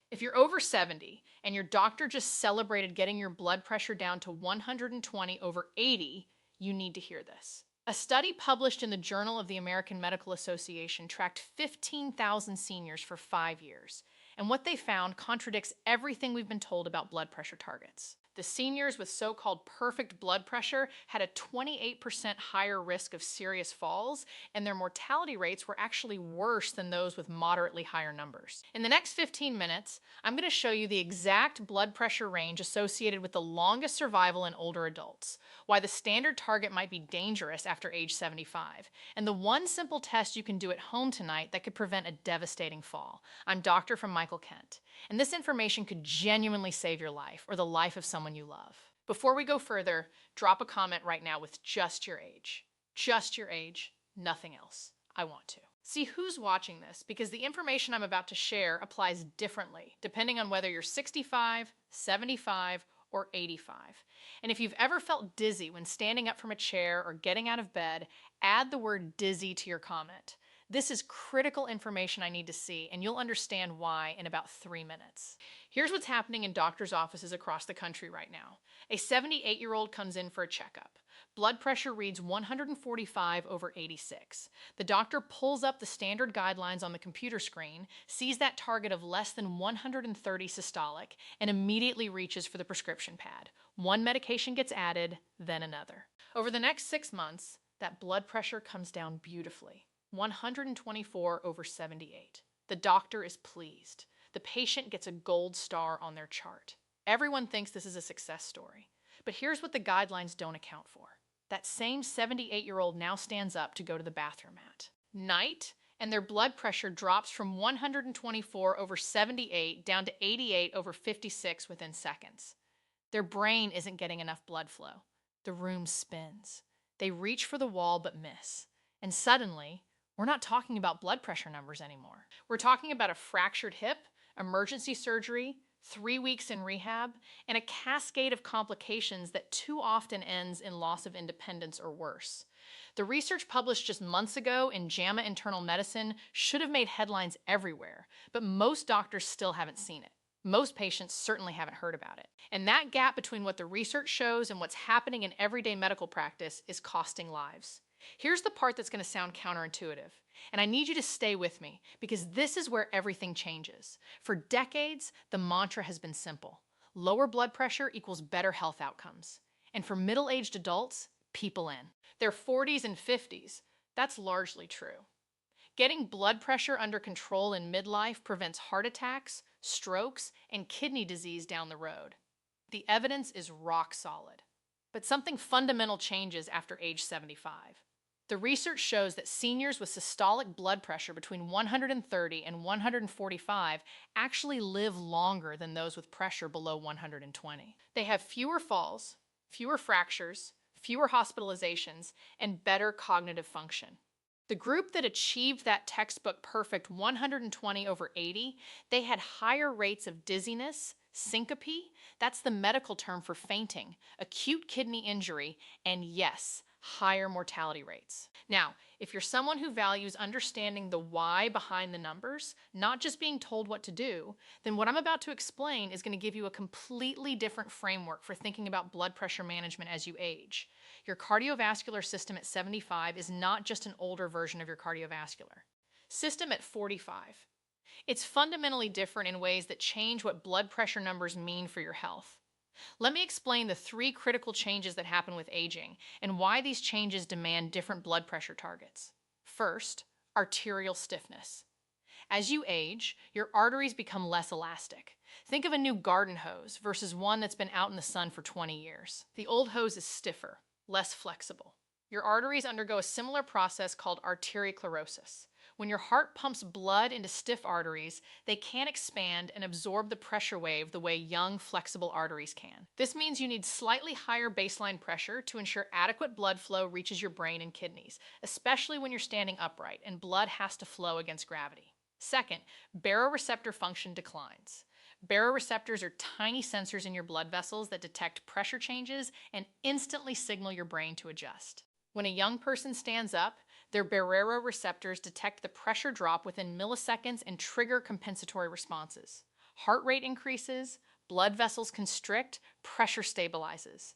If you're over 70 and your doctor just celebrated getting your blood pressure down to 120 over 80, you need to hear this. A study published in the Journal of the American Medical Association tracked 15,000 seniors for 5 years, and what they found contradicts everything we've been told about blood pressure targets. The seniors with so-called perfect blood pressure had a 28% higher risk of serious falls, and their mortality rates were actually worse than those with moderately higher numbers. In the next 15 minutes, I'm going to show you the exact blood pressure range associated with the longest survival in older adults, why the standard target might be dangerous after age 75, and the one simple test you can do at home tonight that could prevent a devastating fall. I'm Dr. from Michael Kent, and this information could genuinely save your life or the life of someone you love. Before we go further, drop a comment right now with just your age. Just your age, nothing else. I want to. See who's watching this, because the information I'm about to share applies differently depending on whether you're 65, 75, or 85. And if you've ever felt dizzy when standing up from a chair or getting out of bed, add the word dizzy to your comment. This is critical information I need to see, and you'll understand why in about 3 minutes. Here's what's happening in doctors' offices across the country right now. A 78-year-old comes in for a checkup. Blood pressure reads 145 over 86. The doctor pulls up the standard guidelines on the computer screen, sees that target of less than 130 systolic, and immediately reaches for the prescription pad. One medication gets added, then another. Over the next 6 months, that blood pressure comes down beautifully. 124 over 78. The doctor is pleased. The patient gets a gold star on their chart. Everyone thinks this is a success story. But here's what the guidelines don't account for. That same 78-year-old now stands up to go to the bathroom at night, and their blood pressure drops from 124 over 78 down to 88 over 56 within seconds. Their brain isn't getting enough blood flow. The room spins. They reach for the wall but miss. And suddenly, we're not talking about blood pressure numbers anymore. We're talking about a fractured hip, emergency surgery, 3 weeks in rehab, and a cascade of complications that too often ends in loss of independence or worse. The research published just months ago in JAMA Internal Medicine should have made headlines everywhere, but most doctors still haven't seen it. Most patients certainly haven't heard about it. And that gap between what the research shows and what's happening in everyday medical practice is costing lives. Here's the part that's going to sound counterintuitive, and I need you to stay with me because this is where everything changes. For decades, the mantra has been simple. Lower blood pressure equals better health outcomes. And for middle-aged adults, people in their 40s and 50s, that's largely true. Getting blood pressure under control in midlife prevents heart attacks, strokes, and kidney disease down the road. The evidence is rock solid. But something fundamental changes after age 75. The research shows that seniors with systolic blood pressure between 130 and 145 actually live longer than those with pressure below 120. They have fewer falls, fewer fractures, fewer hospitalizations, and better cognitive function. The group that achieved that textbook perfect 120 over 80, they had higher rates of dizziness, syncope, that's the medical term for fainting, acute kidney injury, and yes, higher mortality rates. Now, if you're someone who values understanding the why behind the numbers, not just being told what to do, then what I'm about to explain is going to give you a completely different framework for thinking about blood pressure management as you age. Your cardiovascular system at 75 is not just an older version of your cardiovascular system at 45. It's fundamentally different in ways that change what blood pressure numbers mean for your health. Let me explain the 3 critical changes that happen with aging and why these changes demand different blood pressure targets. First, arterial stiffness. As you age, your arteries become less elastic. Think of a new garden hose versus one that's been out in the sun for 20 years. The old hose is stiffer, less flexible. Your arteries undergo a similar process called arteriosclerosis. When your heart pumps blood into stiff arteries, they can't expand and absorb the pressure wave the way young, flexible arteries can. This means you need slightly higher baseline pressure to ensure adequate blood flow reaches your brain and kidneys, especially when you're standing upright and blood has to flow against gravity. Second, baroreceptor function declines. Baroreceptors are tiny sensors in your blood vessels that detect pressure changes and instantly signal your brain to adjust. When a young person stands up, their baroreceptors detect the pressure drop within milliseconds and trigger compensatory responses. Heart rate increases, blood vessels constrict, pressure stabilizes.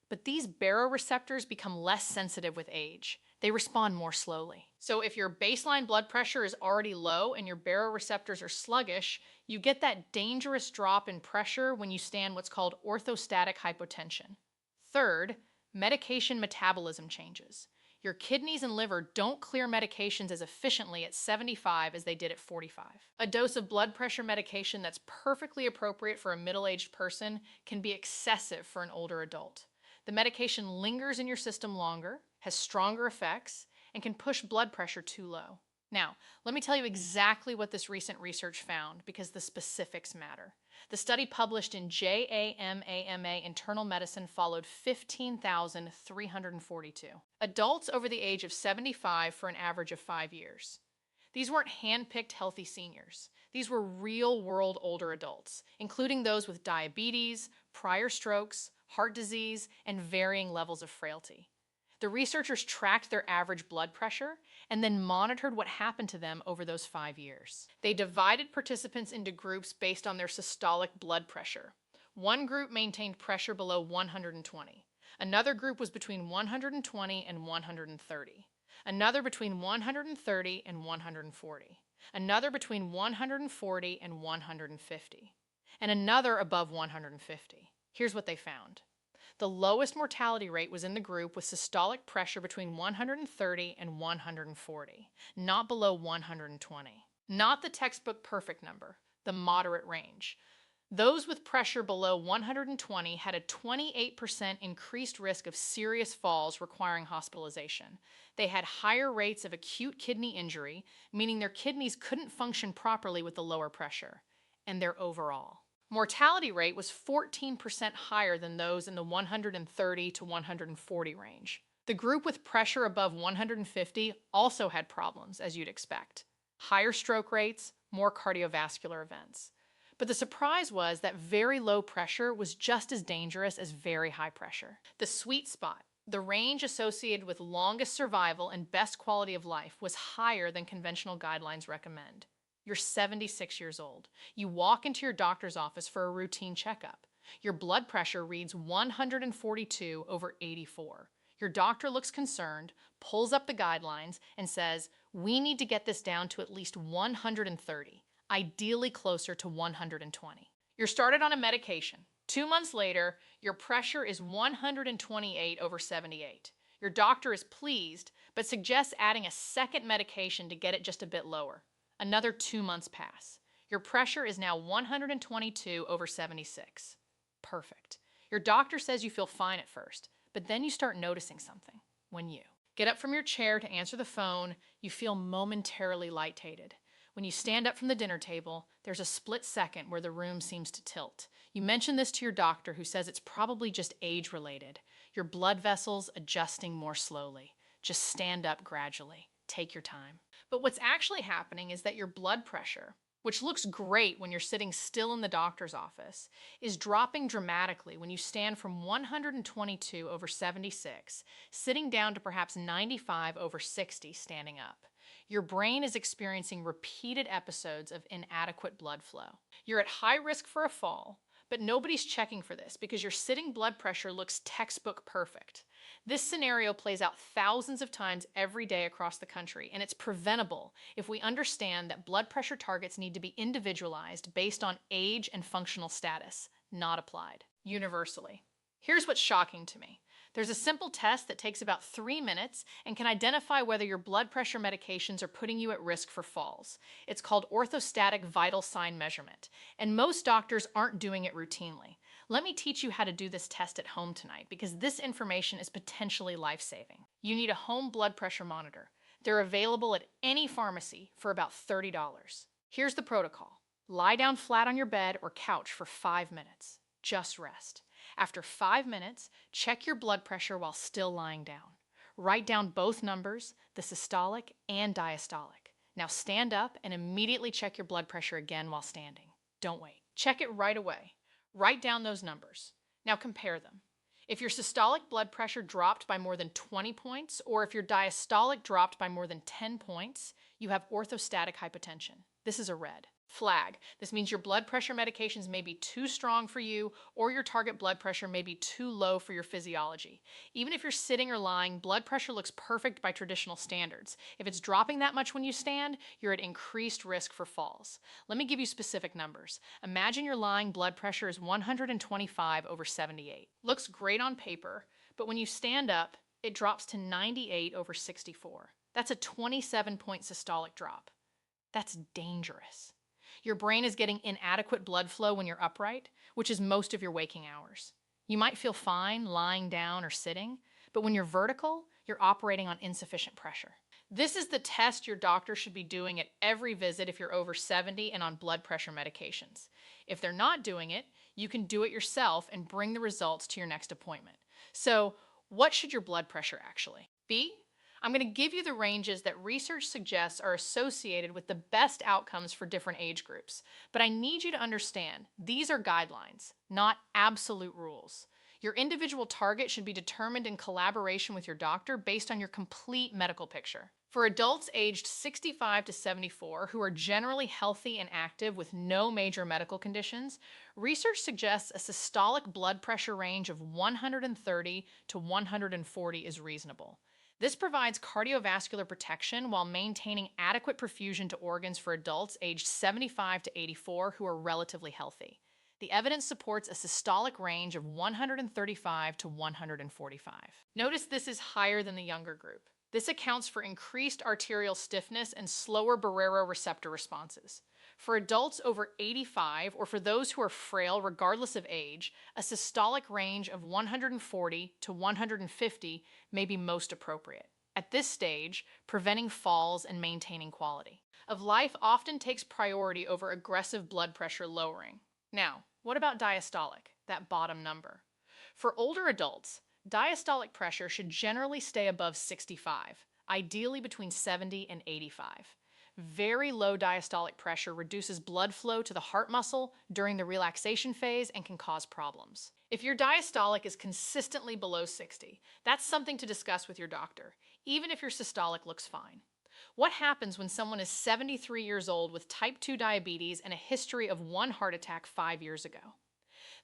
But these baroreceptors become less sensitive with age. They respond more slowly. So if your baseline blood pressure is already low and your baroreceptors are sluggish, you get that dangerous drop in pressure when you stand what's called orthostatic hypotension. Third, medication metabolism changes. Your kidneys and liver don't clear medications as efficiently at 75 as they did at 45. A dose of blood pressure medication that's perfectly appropriate for a middle-aged person can be excessive for an older adult. The medication lingers in your system longer, has stronger effects, and can push blood pressure too low. Now, let me tell you exactly what this recent research found because the specifics matter. The study published in JAMA Internal Medicine followed 15,342 adults over the age of 75 for an average of 5 years. These weren't hand-picked healthy seniors. These were real-world older adults, including those with diabetes, prior strokes, heart disease, and varying levels of frailty. The researchers tracked their average blood pressure and then monitored what happened to them over those 5 years. They divided participants into groups based on their systolic blood pressure. One group maintained pressure below 120. Another group was between 120 and 130. Another between 130 and 140. Another between 140 and 150. And another above 150. Here's what they found. The lowest mortality rate was in the group with systolic pressure between 130 and 140, not below 120. Not the textbook perfect number, the moderate range. Those with pressure below 120 had a 28% increased risk of serious falls requiring hospitalization. They had higher rates of acute kidney injury, meaning their kidneys couldn't function properly with the lower pressure, and their overall mortality rate was 14% higher than those in the 130 to 140 range. The group with pressure above 150 also had problems, as you'd expect. Higher stroke rates, more cardiovascular events. But the surprise was that very low pressure was just as dangerous as very high pressure. The sweet spot, the range associated with longest survival and best quality of life, was higher than conventional guidelines recommend. You're 76 years old. You walk into your doctor's office for a routine checkup. Your blood pressure reads 142 over 84. Your doctor looks concerned, pulls up the guidelines, and says, "We need to get this down to at least 130, ideally closer to 120. You're started on a medication. 2 months later, your pressure is 128 over 78. Your doctor is pleased, but suggests adding a second medication to get it just a bit lower. Another 2 months pass. Your pressure is now 122 over 76. Perfect. Your doctor says you feel fine at first, but then you start noticing something. When you get up from your chair to answer the phone, you feel momentarily lightheaded. When you stand up from the dinner table, there's a split second where the room seems to tilt. You mention this to your doctor, who says it's probably just age-related. Your blood vessels adjusting more slowly. Just stand up gradually. Take your time. But what's actually happening is that your blood pressure, which looks great when you're sitting still in the doctor's office, is dropping dramatically when you stand from 122 over 76, sitting down to perhaps 95 over 60 standing up. Your brain is experiencing repeated episodes of inadequate blood flow. You're at high risk for a fall, but nobody's checking for this because your sitting blood pressure looks textbook perfect. This scenario plays out thousands of times every day across the country, and it's preventable if we understand that blood pressure targets need to be individualized based on age and functional status, not applied universally. Here's what's shocking to me. There's a simple test that takes about 3 minutes and can identify whether your blood pressure medications are putting you at risk for falls. It's called orthostatic vital sign measurement, and most doctors aren't doing it routinely. Let me teach you how to do this test at home tonight because this information is potentially life-saving. You need a home blood pressure monitor. They're available at any pharmacy for about $30. Here's the protocol. Lie down flat on your bed or couch for 5 minutes. Just rest. After 5 minutes, check your blood pressure while still lying down. Write down both numbers, the systolic and diastolic. Now stand up and immediately check your blood pressure again while standing. Don't wait. Check it right away. Write down those numbers. Now compare them. If your systolic blood pressure dropped by more than 20 points, or if your diastolic dropped by more than 10 points, you have orthostatic hypotension. This is a red. Flag. This means your blood pressure medications may be too strong for you, or your target blood pressure may be too low for your physiology. Even if you're sitting or lying, blood pressure looks perfect by traditional standards. If it's dropping that much when you stand, you're at increased risk for falls. Let me give you specific numbers. Imagine your lying blood pressure is 125/78. Looks great on paper, but when you stand up, it drops to 98/64. That's a 27-point systolic drop. That's dangerous. Your brain is getting inadequate blood flow when you're upright, which is most of your waking hours. You might feel fine lying down or sitting, but when you're vertical, you're operating on insufficient pressure. This is the test your doctor should be doing at every visit if you're over 70 and on blood pressure medications. If they're not doing it, you can do it yourself and bring the results to your next appointment. So, what should your blood pressure actually be? I'm going to give you the ranges that research suggests are associated with the best outcomes for different age groups. But I need you to understand, these are guidelines, not absolute rules. Your individual target should be determined in collaboration with your doctor based on your complete medical picture. For adults aged 65 to 74 who are generally healthy and active with no major medical conditions, research suggests a systolic blood pressure range of 130 to 140 is reasonable. This provides cardiovascular protection while maintaining adequate perfusion to organs for adults aged 75 to 84 who are relatively healthy. The evidence supports a systolic range of 135 to 145. Notice this is higher than the younger group. This accounts for increased arterial stiffness and slower baroreceptor responses. For adults over 85 or for those who are frail regardless of age, a systolic range of 140 to 150 may be most appropriate. At this stage, preventing falls and maintaining quality of life often takes priority over aggressive blood pressure lowering. Now, what about diastolic, that bottom number? For older adults, diastolic pressure should generally stay above 65, ideally between 70 and 85. Very low diastolic pressure reduces blood flow to the heart muscle during the relaxation phase and can cause problems. If your diastolic is consistently below 60, that's something to discuss with your doctor, even if your systolic looks fine. What happens when someone is 73 years old with type 2 diabetes and a history of one heart attack 5 years ago?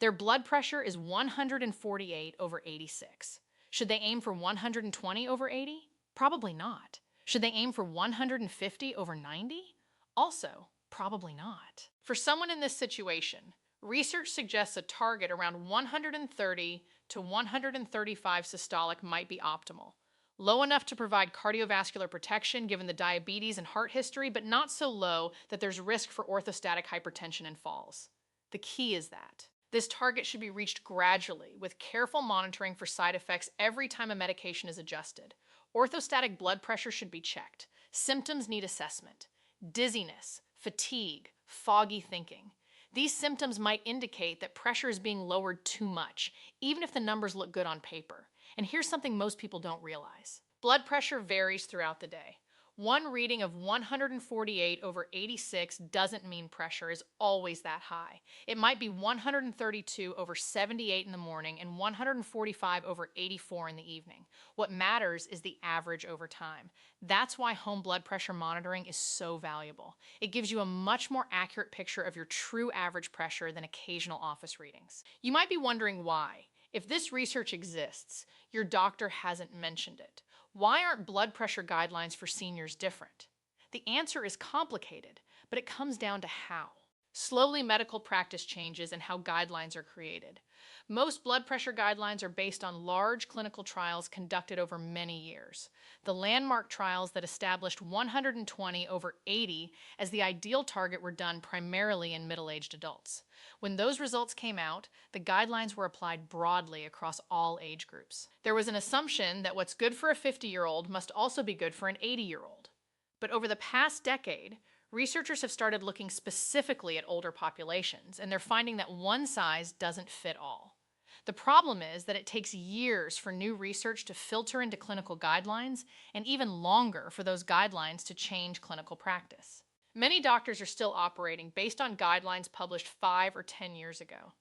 Their blood pressure is 148/86. Should they aim for 120/80? Probably not. Should they aim for 150/90? Also, probably not. For someone in this situation, research suggests a target around 130 to 135 systolic might be optimal. Low enough to provide cardiovascular protection given the diabetes and heart history, but not so low that there's risk for orthostatic hypertension and falls. The key is that this target should be reached gradually with careful monitoring for side effects every time a medication is adjusted. Orthostatic blood pressure should be checked. Symptoms need assessment. Dizziness, fatigue, foggy thinking. These symptoms might indicate that pressure is being lowered too much, even if the numbers look good on paper. And here's something most people don't realize. Blood pressure varies throughout the day. One reading of 148/86 doesn't mean pressure is always that high. It might be 132/78 in the morning and 145/84 in the evening. What matters is the average over time. That's why home blood pressure monitoring is so valuable. It gives you a much more accurate picture of your true average pressure than occasional office readings. You might be wondering why. If this research exists, your doctor hasn't mentioned it. Why aren't blood pressure guidelines for seniors different? The answer is complicated, but it comes down to how. Slowly, medical practice changes and how guidelines are created. Most blood pressure guidelines are based on large clinical trials conducted over many years. The landmark trials that established 120/80 as the ideal target were done primarily in middle-aged adults. When those results came out, the guidelines were applied broadly across all age groups. There was an assumption that what's good for a 50-year-old must also be good for an 80-year-old. But over the past decade, researchers have started looking specifically at older populations, and they're finding that one size doesn't fit all. The problem is that it takes years for new research to filter into clinical guidelines, and even longer for those guidelines to change clinical practice. Many doctors are still operating based on guidelines published 5 or 10 years ago.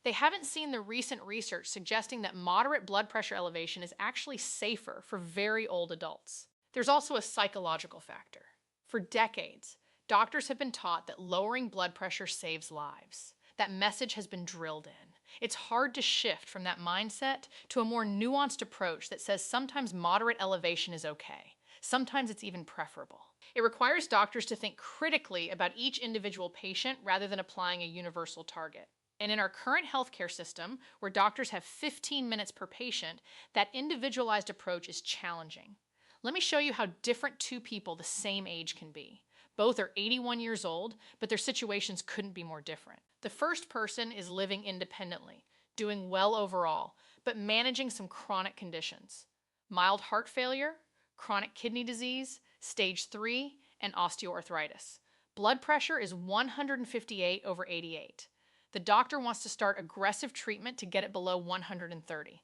They haven't seen the recent research suggesting that moderate blood pressure elevation is actually safer for very old adults. There's also a psychological factor. For decades, Doctors have been taught that lowering blood pressure saves lives. That message has been drilled in. It's hard to shift from that mindset to a more nuanced approach that says sometimes moderate elevation is okay. Sometimes it's even preferable. It requires doctors to think critically about each individual patient rather than applying a universal target. And in our current healthcare system, where doctors have 15 minutes per patient, that individualized approach is challenging. Let me show you how different two people the same age can be. Both are 81 years old, but their situations couldn't be more different. The first person is living independently, doing well overall, but managing some chronic conditions. Mild heart failure, chronic kidney disease, stage 3, and osteoarthritis. Blood pressure is 158/88. The doctor wants to start aggressive treatment to get it below 130.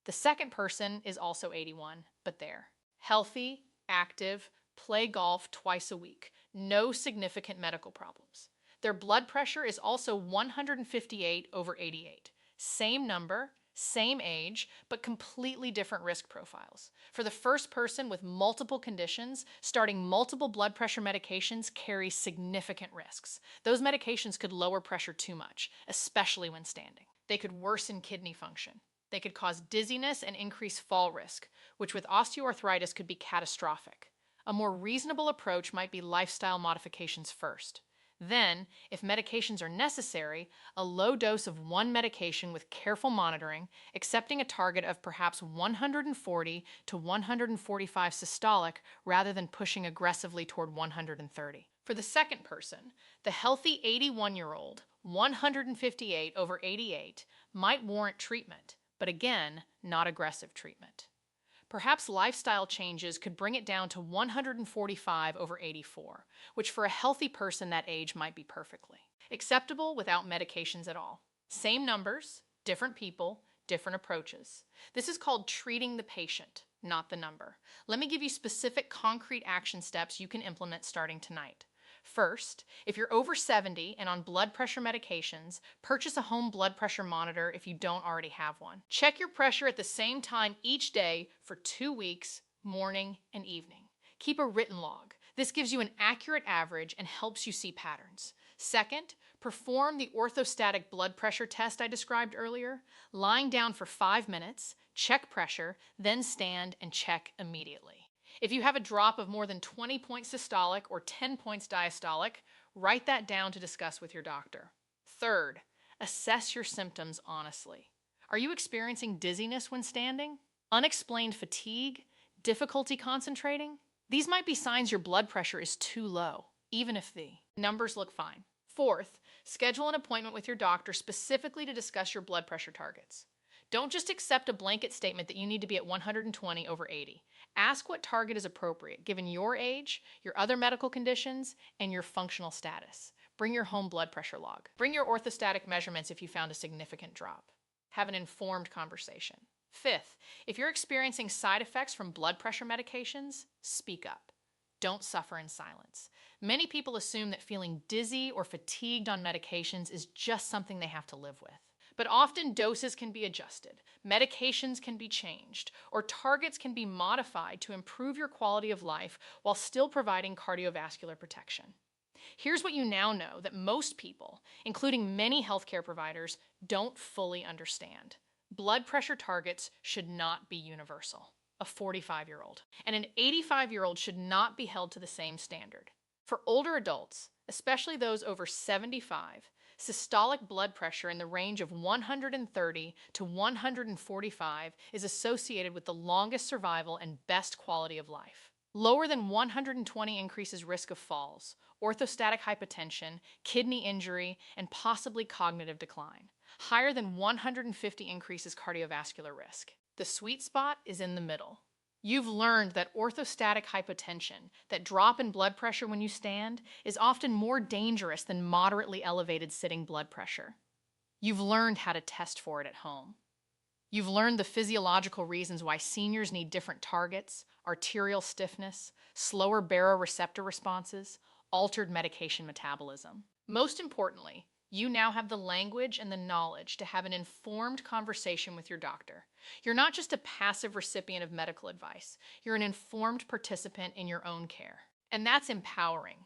The second person is also 81, but there. Healthy, active, play golf twice a week. No significant medical problems. Their blood pressure is also 158/88. Same number, same age, but completely different risk profiles. For the first person with multiple conditions, starting multiple blood pressure medications carries significant risks. Those medications could lower pressure too much, especially when standing. They could worsen kidney function. They could cause dizziness and increase fall risk, which with osteoarthritis could be catastrophic. A more reasonable approach might be lifestyle modifications first. Then, if medications are necessary, a low dose of one medication with careful monitoring, accepting a target of perhaps 140 to 145 systolic rather than pushing aggressively toward 130. For the second person, the healthy 81-year-old, 158/88, might warrant treatment, but again, not aggressive treatment. Perhaps lifestyle changes could bring it down to 145/84, which for a healthy person that age might be perfectly acceptable without medications at all. Same numbers, different people, different approaches. This is called treating the patient, not the number. Let me give you specific concrete action steps you can implement starting tonight. First, if you're over 70 and on blood pressure medications, purchase a home blood pressure monitor if you don't already have one. Check your pressure at the same time each day for 2 weeks, morning and evening. Keep a written log. This gives you an accurate average and helps you see patterns. Second, perform the orthostatic blood pressure test I described earlier. Lying down for 5 minutes, check pressure, then stand and check immediately. If you have a drop of more than 20 points systolic or 10 points diastolic, write that down to discuss with your doctor. Third, assess your symptoms honestly. Are you experiencing dizziness when standing? Unexplained fatigue? Difficulty concentrating? These might be signs your blood pressure is too low, even if the numbers look fine. Fourth, schedule an appointment with your doctor specifically to discuss your blood pressure targets. Don't just accept a blanket statement that you need to be at 120/80. Ask what target is appropriate given your age, your other medical conditions, and your functional status. Bring your home blood pressure log. Bring your orthostatic measurements if you found a significant drop. Have an informed conversation. Fifth, if you're experiencing side effects from blood pressure medications, speak up. Don't suffer in silence. Many people assume that feeling dizzy or fatigued on medications is just something they have to live with. But often doses can be adjusted, medications can be changed, or targets can be modified to improve your quality of life while still providing cardiovascular protection. Here's what you now know that most people, including many healthcare providers, don't fully understand. Blood pressure targets should not be universal. A 45-year-old and an 85-year-old should not be held to the same standard. For older adults, especially those over 75, systolic blood pressure in the range of 130 to 145 is associated with the longest survival and best quality of life. Lower than 120 increases risk of falls, orthostatic hypotension, kidney injury, and possibly cognitive decline. Higher than 150 increases cardiovascular risk. The sweet spot is in the middle. You've learned that orthostatic hypotension, that drop in blood pressure when you stand, is often more dangerous than moderately elevated sitting blood pressure. You've learned how to test for it at home. You've learned the physiological reasons why seniors need different targets, arterial stiffness, slower baroreceptor responses, altered medication metabolism. Most importantly, you now have the language and the knowledge to have an informed conversation with your doctor. You're not just a passive recipient of medical advice. You're an informed participant in your own care. And that's empowering.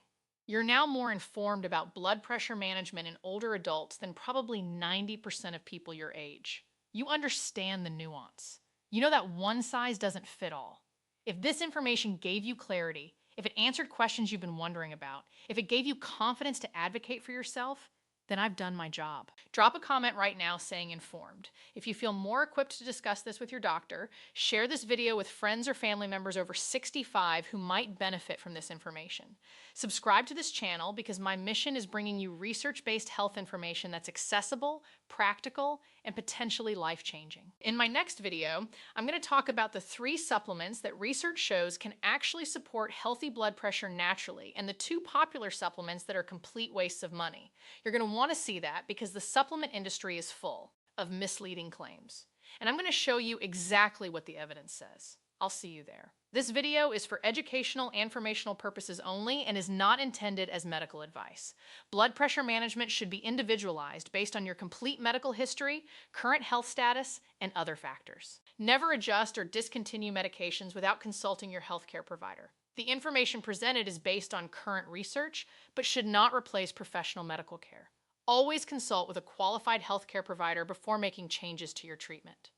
You're now more informed about blood pressure management in older adults than probably 90% of people your age. You understand the nuance. You know that one size doesn't fit all. If this information gave you clarity, if it answered questions you've been wondering about, if it gave you confidence to advocate for yourself, then I've done my job. Drop a comment right now saying informed. If you feel more equipped to discuss this with your doctor, share this video with friends or family members over 65 who might benefit from this information. Subscribe to this channel because my mission is bringing you research-based health information that's accessible, practical, and potentially life-changing. In my next video, I'm going to talk about the 3 supplements that research shows can actually support healthy blood pressure naturally, and the 2 popular supplements that are complete wastes of money. You're going to want to see that because the supplement industry is full of misleading claims. And I'm going to show you exactly what the evidence says. I'll see you there. This video is for educational and informational purposes only and is not intended as medical advice. Blood pressure management should be individualized based on your complete medical history, current health status, and other factors. Never adjust or discontinue medications without consulting your healthcare provider. The information presented is based on current research, but should not replace professional medical care. Always consult with a qualified healthcare provider before making changes to your treatment.